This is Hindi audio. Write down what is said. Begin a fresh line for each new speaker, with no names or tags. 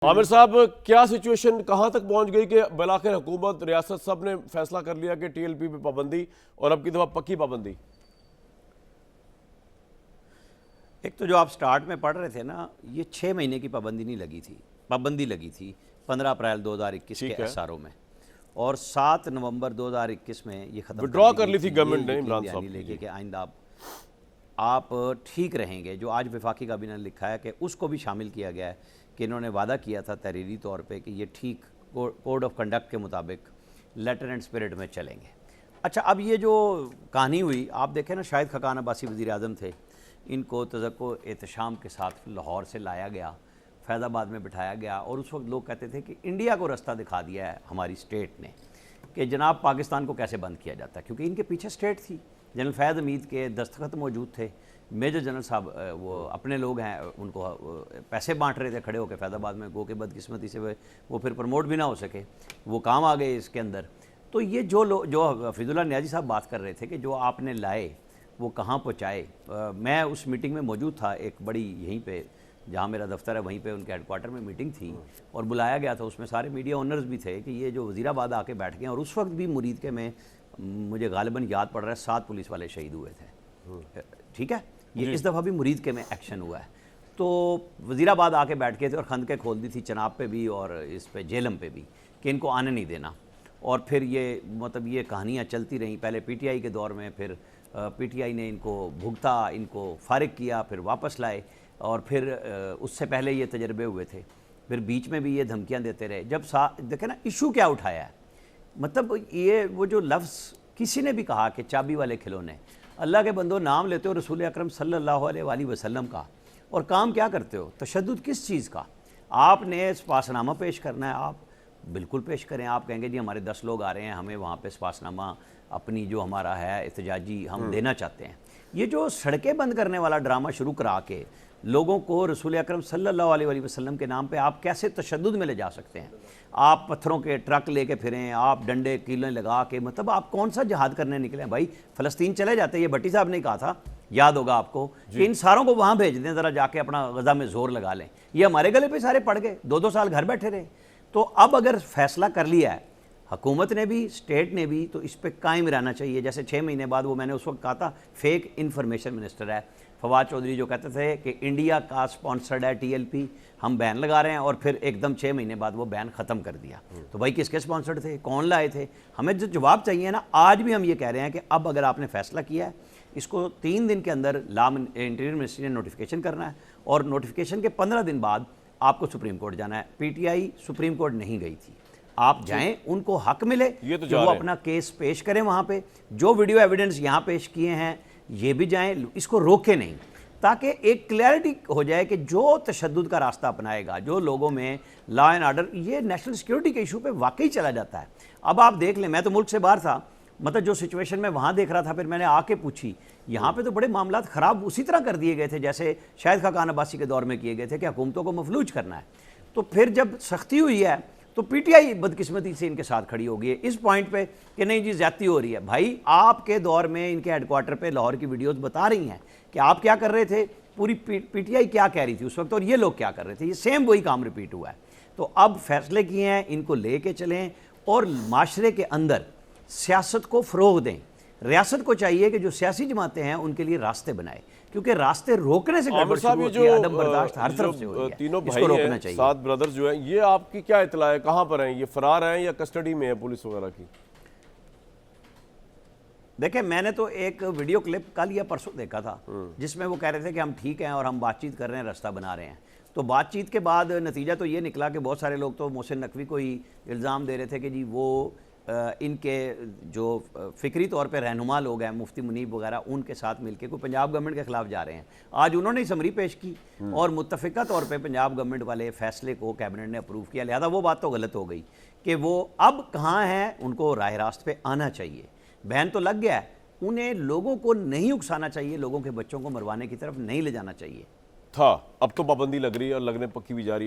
आमिर साहब, क्या सिचुएशन कहां तक पहुंच गई कि बिलाखिर हुकूमत रियासत सब ने फैसला कर लिया कि टीएलपी पे पाबंदी और अब की दफा पक्की पाबंदी?
एक तो जो आप स्टार्ट में पढ़ रहे थे ना, ये 6 महीने की पाबंदी नहीं लगी थी, पाबंदी लगी थी 15 अप्रैल 2021 के एसआरओ में, और 7 नवंबर 2021 में ये खत्म
विड्रॉ कर ली थी गवर्नमेंट ने इमरान साहब
लेके कि आइंदा आप ठीक रहेंगे। जो आज वफाकी काबीना ने लिखा है कि उसको भी शामिल किया गया है कि इन्होंने वादा किया था तहरीरी तौर पे कि ये ठीक कोड ऑफ कंडक्ट के मुताबिक लेटर एंड स्पिरिट में चलेंगे। अच्छा, अब ये जो कहानी हुई, आप देखें ना, शाहिद खकान अब्बासी वज़ीर आज़म थे, इनको तज़क्को एहतशाम के साथ लाहौर से लाया गया, फैज़ाबाद में बिठाया गया, और उस वक्त लोग कहते थे कि इंडिया को रास्ता दिखा दिया है हमारी स्टेट ने कि जनाब पाकिस्तान को कैसे बंद किया जाता है, क्योंकि इनके पीछे स्टेट थी। जनरल फैज़ हमीद के दस्तखत मौजूद थे, मेजर जनरल साहब वो अपने लोग हैं, उनको पैसे बांट रहे थे खड़े होकर फैज़ाबाद में, गो के बदकिस्मती से वो फिर प्रमोट भी ना हो सके, वो काम आ गए इसके अंदर। तो ये जो हफीजुल्लाह नियाज़ी साहब बात कर रहे थे कि जो आपने लाए वो कहाँ पहुँचाए। मैं उस मीटिंग में मौजूद था, एक बड़ी यहीं पे जहाँ मेरा दफ्तर है वहीं पे उनके हेडक्वार्टर में मीटिंग थी और बुलाया गया था। उसमें सारे मीडिया ओनर्स भी थे कि ये जो वज़ीराबाद आके बैठ गए, और उस वक्त भी मुरीद के में मुझे गालिबन याद पड़ रहा है 7 पुलिस वाले शहीद हुए थे। ठीक है, ये इस दफ़ा भी मुरीद के में एक्शन हुआ है। तो वज़ीराबाद आके बैठ गए थे और खंदकें खोल दी थी चनाब पे भी और इस पे जेलम पे भी कि इनको आने नहीं देना। और फिर ये मतलब ये कहानियाँ चलती रहीं, पहले पीटीआई के दौर में, फिर पीटीआई ने इनको भुगता, इनको फारिग किया, फिर वापस लाए, और फिर उससे पहले ये तजर्बे हुए थे, फिर बीच में भी ये धमकियाँ देते रहे। जब देखे ना इशू क्या उठाया है, मतलब ये वो जो लफ्ज़ किसी ने भी कहा कि चाबी वाले खिलौने, अल्लाह के बंदो नाम लेते हो रसूल अकरम सल्लल्लाहु अलैहि वसल्लम का, और काम क्या करते हो, तशद्दुद किस चीज़ का। आपने स्पासनामा पेश करना है, आप बिल्कुल पेश करें। आप कहेंगे जी हमारे 10 लोग आ रहे हैं, हमें वहाँ पे स्पासनामा अपनी जो हमारा है एहतजाजी हम देना चाहते हैं। ये जो सड़कें बंद करने वाला ड्रामा शुरू करा के लोगों को रसूल अकरम सल्लल्लाहु अलैहि वसल्लम के नाम पे आप कैसे तशद्दुद में ले जा सकते हैं। आप पत्थरों के ट्रक लेके फिरें, आप डंडे कीलें लगा के, मतलब आप कौन सा जिहाद करने निकले हैं भाई। फ़लस्तीन चले जाते, ये भट्टी साहब ने कहा था, याद होगा आपको, कि इन सारों को वहाँ भेज दें, ज़रा जाके अपना गज़ा में ज़ोर लगा लें। ये हमारे गले पे सारे पड़ गए, 2-2 साल घर बैठे रहे। तो अब अगर फैसला कर लिया है हुकूमत ने भी, स्टेट ने भी, तो इस पर कायम रहना चाहिए। जैसे 6 महीने बाद वो मैंने उस वक्त कहा था फेक इन्फॉर्मेशन मिनिस्टर है फवाद चौधरी, जो कहते थे कि इंडिया का स्पॉन्सर्ड है टीएलपी, हम बैन लगा रहे हैं, और फिर एकदम 6 महीने बाद वो बैन ख़त्म कर दिया। तो भाई किसके स्पॉन्सर्ड थे, कौन लाए थे, हमें जो जवाब चाहिए ना। आज भी हम ये कह रहे हैं कि अब अगर आपने फैसला किया है, इसको 3 दिन के अंदर इंटीरियर मिनिस्ट्री ने नोटिफिकेशन करना है, और नोटिफिकेशन के 15 दिन बाद आपको सुप्रीम कोर्ट जाना है। पीटीआई सुप्रीम कोर्ट नहीं गई थी, आप जाएं, उनको हक मिले
तो
कि वो अपना केस पेश करें वहाँ पे। जो वीडियो एविडेंस यहाँ पेश किए हैं ये भी जाएं, इसको रोके नहीं, ताकि एक क्लैरिटी हो जाए कि जो तशद्दुद का रास्ता अपनाएगा, जो लोगों में लॉ एंड ऑर्डर, ये नेशनल सिक्योरिटी के इशू पे वाकई चला जाता है। अब आप देख लें, मैं तो मुल्क से बाहर था, मतलब जो सिचुएशन मैं वहाँ देख रहा था, फिर मैंने आके पूछी, यहाँ पे तो बड़े मामलात ख़राब उसी तरह कर दिए गए थे जैसे शाहिद खकान अब्बासी के दौर में किए गए थे कि हुकूमतों को मफलूज करना है। तो फिर जब सख्ती हुई है तो पीटीआई बदकिस्मती से इनके साथ खड़ी हो गई है इस पॉइंट पे कि नहीं जी ज्यादती हो रही है। भाई आपके दौर में इनके हेडक्वार्टर पे लाहौर की वीडियोस बता रही हैं कि आप क्या कर रहे थे, पूरी पीटीआई क्या कह रही थी उस वक्त, और ये लोग क्या कर रहे थे। ये सेम वही काम रिपीट हुआ है। तो अब फैसले किए हैं, इनको लेके चलें और माशरे के अंदर सियासत को फ़रोग़ दें। रियासत को चाहिए कि जो सियासी जमातें हैं उनके लिए रास्ते बनाए, क्योंकि रास्ते रोकने से गड़बड़ शुरू होती है, अदब बर्दाश्त हर तरफ से होती है।
तीनों
इसको
भाई
रोकना
हैं,
चाहिए।
7 ब्रदर्स जो हैं, ये आपकी क्या इत्तला है, कहाँ पर हैं, ये फरार हैं या कस्टडी में है पुलिस वगैरह की?
देखिए, मैंने तो एक वीडियो क्लिप कल या परसों देखा था जिसमें वो कह रहे थे कि हम ठीक हैं और हम बातचीत कर रहे हैं, रास्ता बना रहे हैं। तो बातचीत के बाद नतीजा तो ये निकला कि बहुत सारे लोग तो मोहसिन नकवी को ही इल्ज़ाम दे रहे थे कि जी वो इनके जो फ़िक्री तौर पे रहनुमा लोग हैं, मुफ्ती मुनीब वगैरह, उनके साथ मिलके कोई पंजाब गवर्नमेंट के ख़िलाफ़ जा रहे हैं। आज उन्होंने ही समरी पेश की और मुत्तफ़िका तौर पे पंजाब गवर्नमेंट वाले फ़ैसले को कैबिनेट ने अप्रूव किया। लिहाजा वो बात तो गलत हो गई कि वो अब कहाँ हैं, उनको राह रास्त पे आना चाहिए। बैन तो लग गया है, उन्हें लोगों को नहीं उकसाना चाहिए, लोगों के बच्चों को मरवाने की तरफ नहीं ले जाना चाहिए
था। अब तो पाबंदी लग रही है और लगने पक्की भी जा रही है।